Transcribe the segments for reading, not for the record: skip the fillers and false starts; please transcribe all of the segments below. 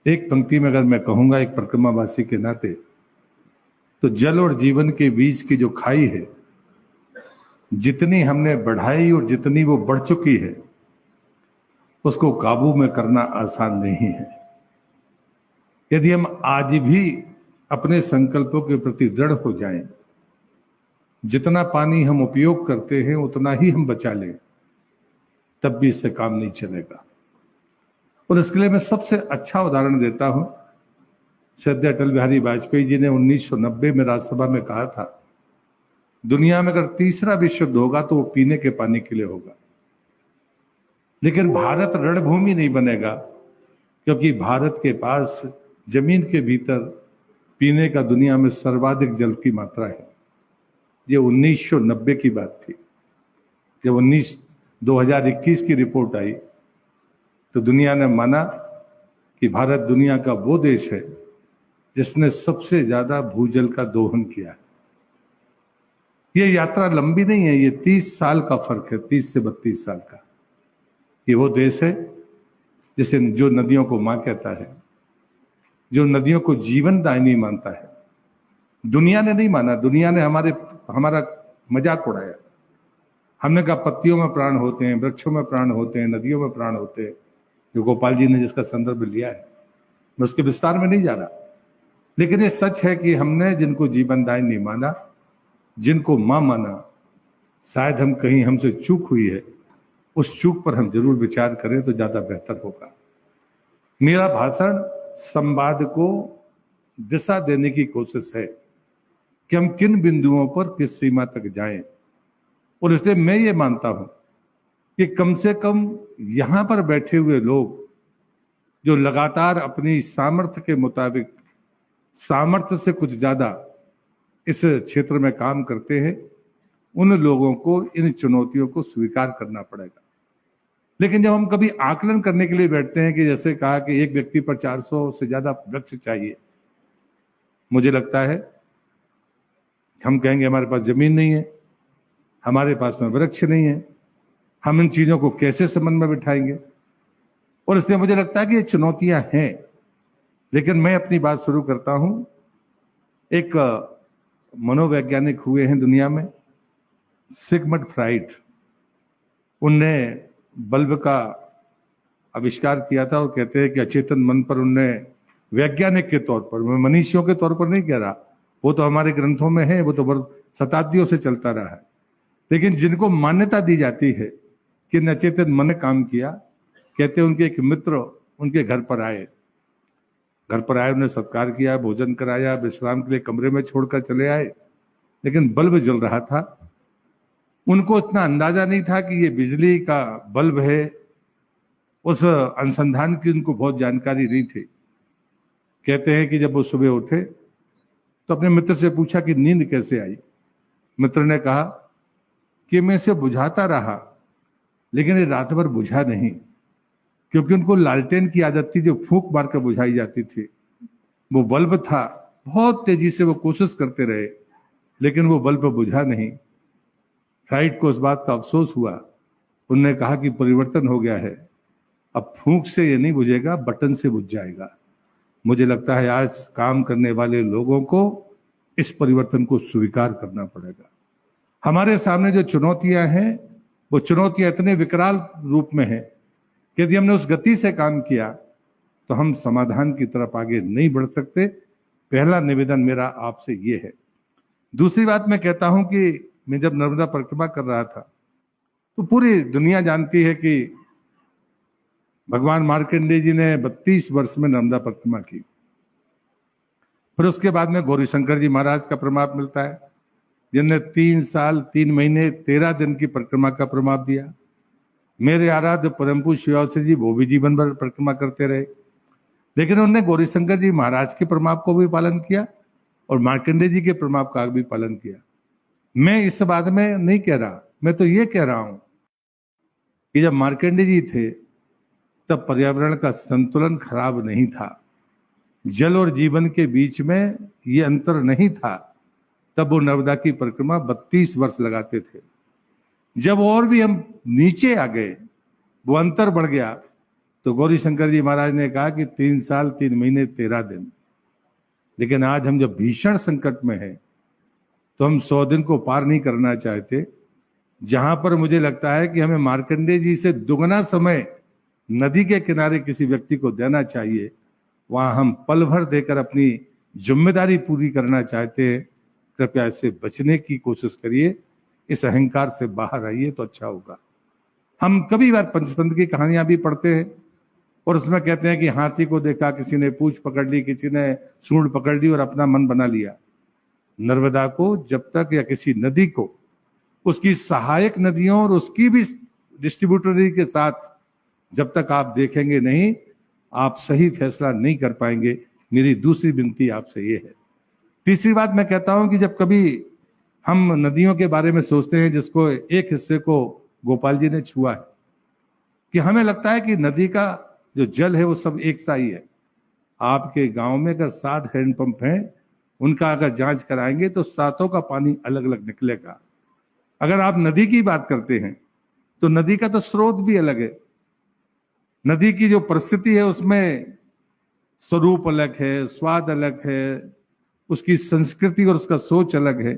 एक पंक्ति में अगर मैं कहूंगा एक परिक्रमावासी के नाते, तो जल और जीवन के बीच की जो खाई है, जितनी हमने बढ़ाई और जितनी वो बढ़ चुकी है, उसको काबू में करना आसान नहीं है। यदि हम आज भी अपने संकल्पों के प्रति दृढ़ हो जाएं, जितना पानी हम उपयोग करते हैं उतना ही हम बचा लें, तब भी इससे काम नहीं चलेगा। और इसके लिए मैं सबसे अच्छा उदाहरण देता हूं। श्रद्धेय अटल बिहारी वाजपेयी जी ने 1990 में राज्यसभा में कहा था, दुनिया में अगर तीसरा विश्व युद्ध होगा तो वो पीने के पानी के लिए होगा, लेकिन भारत रणभूमि नहीं बनेगा, क्योंकि भारत के पास जमीन के भीतर पीने का दुनिया में सर्वाधिक जल की मात्रा है। ये 1990 की बात थी। जब 2021 की रिपोर्ट आई तो दुनिया ने माना कि भारत दुनिया का वो देश है जिसने सबसे ज्यादा भूजल का दोहन किया है। ये यात्रा लंबी नहीं है, ये 30 साल का फर्क है, 30 से 32 साल का। ये वो देश है जिसे जो नदियों को मां कहता है, जो नदियों को जीवन दायिनी मानता है। दुनिया ने नहीं माना, दुनिया ने हमारा मजाक उड़ाया। हमने कहा पत्तियों में प्राण होते हैं, वृक्षों में प्राण होते हैं, नदियों में प्राण होते हैं, जो गोपाल जी ने जिसका संदर्भ लिया है, मैं उसके विस्तार में नहीं जा रहा। लेकिन ये सच है कि हमने जिनको जीवनदायी नहीं माना, जिनको मां माना, शायद हमसे चूक हुई है। उस चूक पर हम जरूर विचार करें तो ज्यादा बेहतर होगा। मेरा भाषण संवाद को दिशा देने की कोशिश है कि हम किन बिंदुओं पर किस सीमा तक जाएं। और इसलिए मैं ये मानता हूं कि कम से कम यहां पर बैठे हुए लोग जो लगातार अपनी सामर्थ्य के मुताबिक, सामर्थ्य से कुछ ज्यादा इस क्षेत्र में काम करते हैं, उन लोगों को इन चुनौतियों को स्वीकार करना पड़ेगा। लेकिन जब हम कभी आकलन करने के लिए बैठते हैं कि जैसे कहा कि एक व्यक्ति पर 400 से ज्यादा वृक्ष चाहिए, मुझे लगता है हम कहेंगे हमारे पास जमीन नहीं है, हमारे पास में वृक्ष नहीं है, हम इन चीजों को कैसे संबंध में बिठाएंगे। और इसलिए मुझे लगता है कि ये चुनौतियां हैं। लेकिन मैं अपनी बात शुरू करता हूं। एक मनोवैज्ञानिक हुए हैं दुनिया में, सिगमंड फ्राइड। उनने बल्ब का आविष्कार किया था और कहते हैं कि अचेतन मन पर उनने वैज्ञानिक के तौर पर, मैं मनीषियों के तौर पर नहीं कह रहा, वो तो हमारे ग्रंथों में है, वो तो शताब्दियों से चलता रहा है। लेकिन जिनको मान्यता दी जाती है कि अचेतन मन ने काम किया, कहते हैं उनके एक मित्र उनके घर पर आए, उन्हें सत्कार किया, भोजन कराया, विश्राम के लिए कमरे में छोड़कर चले आए, लेकिन बल्ब जल रहा था। उनको इतना अंदाजा नहीं था कि ये बिजली का बल्ब है, उस अनुसंधान की उनको बहुत जानकारी नहीं थी। कहते हैं कि जब वो सुबह उठे तो अपने मित्र से पूछा कि नींद कैसे आई। मित्र ने कहा कि मैं इसे बुझाता रहा, लेकिन ये रात भर बुझा नहीं, क्योंकि उनको लालटेन की आदत थी जो फूंक मारकर बुझाई जाती थी। वो बल्ब था, बहुत तेजी से वो कोशिश करते रहे, लेकिन वो बल्ब बुझा नहीं। फ्राइड को उस बात का अफसोस हुआ। उन्होंने कहा कि परिवर्तन हो गया है, अब फूंक से ये नहीं बुझेगा, बटन से बुझ जाएगा। मुझे लगता है आज काम करने वाले लोगों को इस परिवर्तन को स्वीकार करना पड़ेगा। हमारे सामने जो चुनौतियां हैं, वो चुनौतियां इतने विकराल रूप में है कि यदि हमने उस गति से काम किया तो हम समाधान की तरफ आगे नहीं बढ़ सकते। पहला निवेदन मेरा आपसे ये है। दूसरी बात मैं कहता हूं कि मैं जब नर्मदा परिक्रमा कर रहा था तो पूरी दुनिया जानती है कि भगवान मार्कंडेय जी ने 32 वर्ष में नर्मदा परिक्रमा की। फिर उसके बाद में गौरीशंकर जी महाराज का प्रमाप मिलता है, जिनने 3 साल 3 महीने 13 दिन की परिक्रमा का प्रमाप दिया। मेरे आराध्य परम पूज्य शिवावसि जी, वो भी जीवन भर परिक्रमा करते रहे, लेकिन उन्होंने गौरीशंकर जी महाराज के प्रमाप को भी पालन किया और मार्कंडेय जी के प्रमाप का भी पालन किया। मैं इस बात में नहीं कह रहा, मैं तो ये कह रहा हूं कि जब मार्कंडेय जी थे तब पर्यावरण का संतुलन खराब नहीं था, जल और जीवन के बीच में ये अंतर नहीं था, तब वो नर्मदा की परिक्रमा 32 वर्ष लगाते थे। जब और भी हम नीचे आ गए, वो अंतर बढ़ गया, तो गौरी शंकर जी महाराज ने कहा कि 3 साल 3 महीने 13 दिन। लेकिन आज हम जब भीषण संकट में हैं तो हम 100 दिन को पार नहीं करना चाहते। जहां पर मुझे लगता है कि हमें मार्कंडेय जी से दुगना समय नदी के किनारे किसी व्यक्ति को देना चाहिए, वहां हम पल भर देकर अपनी जिम्मेदारी पूरी करना चाहते हैं। कृपया इससे बचने की कोशिश करिए, इस अहंकार से बाहर आइए तो अच्छा होगा। हम कभी बार पंचतंत्र की कहानियां भी पढ़ते हैं और उसमें कहते हैं कि हाथी को देखा, किसी ने पूंछ पकड़ ली, किसी ने सूंड पकड़ ली और अपना मन बना लिया। नर्मदा को जब तक, या किसी नदी को, उसकी सहायक नदियों और उसकी भी डिस्ट्रीब्यूटरी के साथ जब तक आप देखेंगे नहीं, आप सही फैसला नहीं कर पाएंगे। मेरी दूसरी विनती आपसे ये है। तीसरी बात मैं कहता हूं कि जब कभी हम नदियों के बारे में सोचते हैं, जिसको एक हिस्से को गोपाल जी ने छुआ है, कि हमें लगता है कि नदी का जो जल है वो सब एक सा ही है। आपके गांव में अगर 7 हैंडपंप हैं, उनका अगर जांच कराएंगे तो 7 का पानी अलग अलग निकलेगा। अगर आप नदी की बात करते हैं तो नदी का तो स्रोत भी अलग है। नदी की जो परिस्थिति है उसमें स्वरूप अलग है, स्वाद अलग है, उसकी संस्कृति और उसका सोच अलग है,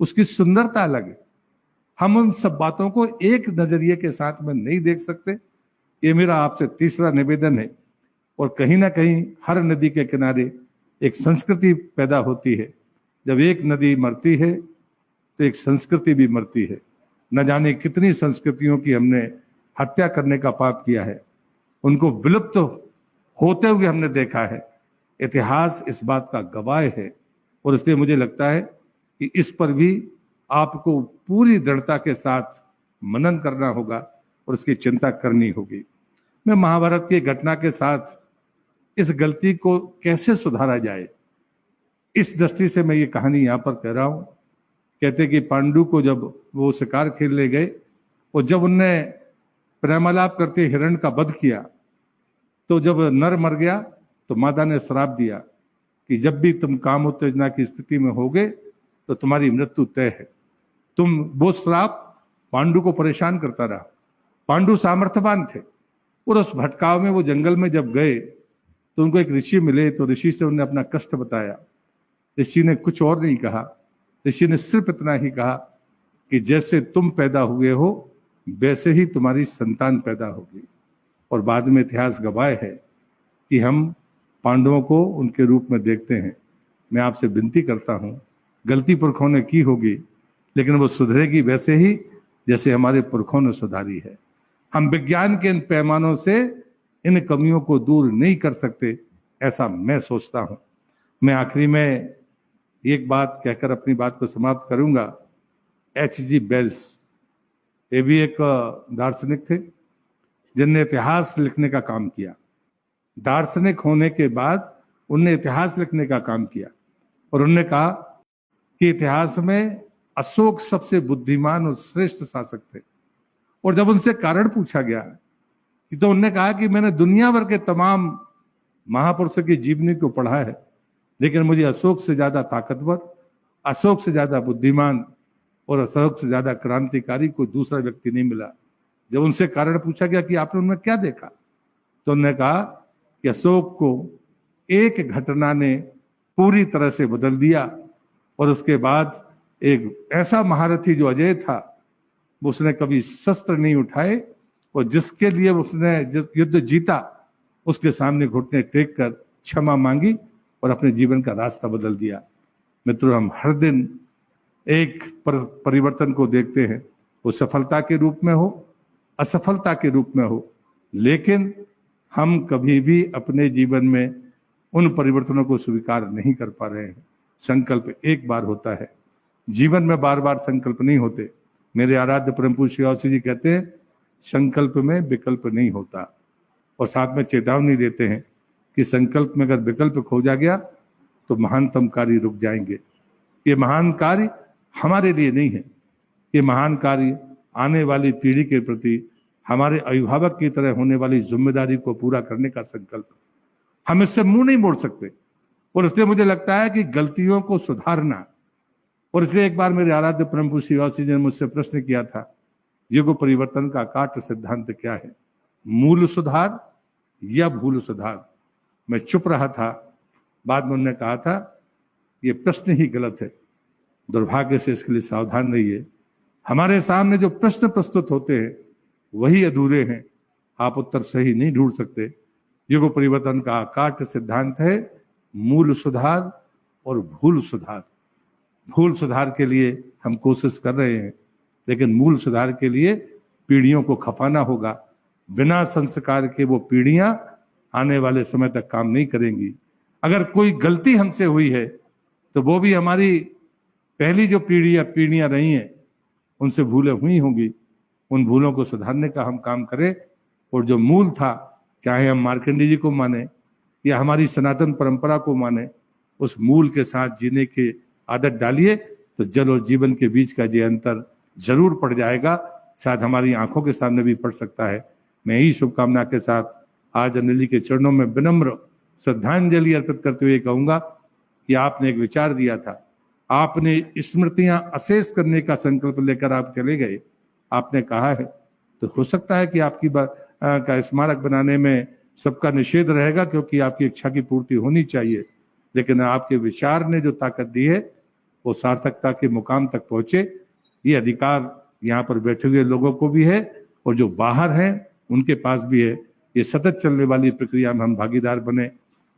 उसकी सुंदरता अलग है। हम उन सब बातों को एक नजरिए के साथ में नहीं देख सकते। ये मेरा आपसे तीसरा निवेदन है। और कहीं ना कहीं हर नदी के किनारे एक संस्कृति पैदा होती है। जब एक नदी मरती है तो एक संस्कृति भी मरती है। न जाने कितनी संस्कृतियों की हमने हत्या करने का पाप किया है, उनको विलुप्त होते हुए हमने देखा है। इतिहास इस बात का गवाह है और इसलिए मुझे लगता है कि इस पर भी आपको पूरी दृढ़ता के साथ मनन करना होगा और उसकी चिंता करनी होगी। मैं महाभारत की घटना के साथ इस गलती को कैसे सुधारा जाए, इस दृष्टि से मैं ये कहानी यहाँ पर कह रहा हूँ। कहते कि पांडु को जब वो शिकार खेलने गए और जब उनने प्रेमालाप करते हिरण का वध किया, तो जब नर मर गया तो माता ने श्राप दिया कि जब भी तुम काम उत्तेजना की स्थिति में होगे तो तुम्हारी मृत्यु तय है। वो श्राप पांडु को परेशान करता रहा। पांडु सामर्थ्यवान थे और उस भटकाव में वो जंगल में जब गए तो उनको एक ऋषि मिले, तो ऋषि से उन्होंने अपना कष्ट बताया। ऋषि ने कुछ और नहीं कहा, ऋषि ने सिर्फ इतना ही कहा कि जैसे तुम पैदा हुए हो वैसे ही तुम्हारी संतान पैदा होगी। और बाद में इतिहास गवाह है कि हम पांडवों को उनके रूप में देखते हैं। मैं आपसे विनती करता हूं, गलती पुरखों ने की होगी लेकिन वो सुधरेगी वैसे ही जैसे हमारे पुरखों ने सुधारी है। हम विज्ञान के इन पैमानों से इन कमियों को दूर नहीं कर सकते, ऐसा मैं सोचता हूं। मैं आखिरी में एक बात कहकर अपनी बात को समाप्त करूंगा। H.G. वेल्स, ये भी एक दार्शनिक थे जिनने इतिहास लिखने का काम किया। दार्शनिक होने के बाद उनने इतिहास लिखने का काम किया और उन्होंने कहा कि इतिहास में अशोक सबसे बुद्धिमान और श्रेष्ठ शासक थे। और जब उनसे कारण पूछा गया तो उन्होंने कहा कि मैंने दुनिया भर के तमाम महापुरुषों की जीवनी को पढ़ा है, लेकिन मुझे अशोक से ज्यादा ताकतवर, अशोक से ज्यादा बुद्धिमान और अशोक से ज्यादा क्रांतिकारी कोई दूसरा व्यक्ति नहीं मिला। जब उनसे कारण पूछा गया कि आपने उनमें क्या देखा, तो उन्होंने कहा कि अशोक को एक घटना ने पूरी तरह से बदल दिया और उसके बाद एक ऐसा महारथी जो अजय था, उसने कभी शस्त्र नहीं उठाए और जिसके लिए उसने युद्ध जीता उसके सामने घुटने टेक कर क्षमा मांगी और अपने जीवन का रास्ता बदल दिया। मित्रों, हम हर दिन एक परिवर्तन को देखते हैं, वो सफलता के रूप में हो, असफलता के रूप में हो, लेकिन हम कभी भी अपने जीवन में उन परिवर्तनों को स्वीकार नहीं कर पा रहे हैं। संकल्प एक बार होता है, जीवन में बार बार संकल्प नहीं होते। मेरे आराध्य परम पूज्य श्री वासी जी कहते हैं संकल्प में विकल्प नहीं होता, और साथ में चेतावनी देते हैं कि संकल्प में अगर विकल्प खोजा गया तो महानतम कार्य रुक जाएंगे। ये महान कार्य हमारे लिए नहीं है, ये महान कार्य आने वाली पीढ़ी के प्रति हमारे अभिभावक की तरह होने वाली जिम्मेदारी को पूरा करने का संकल्प। हम इससे मुंह नहीं मोड़ सकते और इसलिए मुझे लगता है कि गलतियों को सुधारना। और इसलिए एक बार मेरे आराध्य परम पूज्य श्री वासी जी ने मुझसे प्रश्न किया था, युग परिवर्तन का काट सिद्धांत क्या है? मूल सुधार या भूल सुधार। मैं चुप रहा था, बाद में उन्होंने कहा था ये प्रश्न ही गलत है, दुर्भाग्य से इसके लिए सावधान रहिए। हमारे सामने जो प्रश्न प्रस्तुत होते हैं वही अधूरे हैं, आप उत्तर सही नहीं ढूंढ सकते। युग परिवर्तन का अकाट्य सिद्धांत है मूल सुधार और भूल सुधार। भूल सुधार के लिए हम कोशिश कर रहे हैं, लेकिन मूल सुधार के लिए पीढ़ियों को खपाना होगा। बिना संस्कार के वो पीढ़ियां आने वाले समय तक काम नहीं करेंगी। अगर कोई गलती हमसे हुई है तो वो भी हमारी पहली जो पीढ़ियां रही हैं उनसे भूलें हुई होंगी। उन भूलों को सुधारने का हम काम करें, और जो मूल था, चाहे हम मार्कंडेय जी को माने या हमारी सनातन परंपरा को माने, उस मूल के साथ जीने की आदत डालिए तो जल और जीवन के बीच का ये अंतर जरूर पड़ जाएगा। शायद हमारी आंखों के सामने भी पड़ सकता है। मैं यही शुभकामना के साथ आज अनिल जी के चरणों में विनम्र श्रद्धांजलि अर्पित करते हुए कहूंगा कि आपने एक विचार दिया था, आपने स्मृतियां अशेष करने का संकल्प लेकर आप चले गए। आपने कहा है तो हो सकता है कि आपकी का स्मारक बनाने में सबका निषेध रहेगा, क्योंकि आपकी इच्छा की पूर्ति होनी चाहिए, लेकिन आपके विचार ने जो ताकत दी है वो सार्थकता के मुकाम तक पहुंचे। ये अधिकार यहाँ पर बैठे हुए लोगों को भी है और जो बाहर हैं उनके पास भी है। ये सतत चलने वाली प्रक्रिया में हम भागीदार बने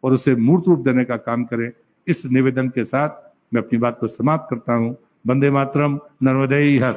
और उसे मूर्त रूप देने का काम करें। इस निवेदन के साथ मैं अपनी बात को समाप्त करता हूँ। वंदे मातरम, नर्मदे हर।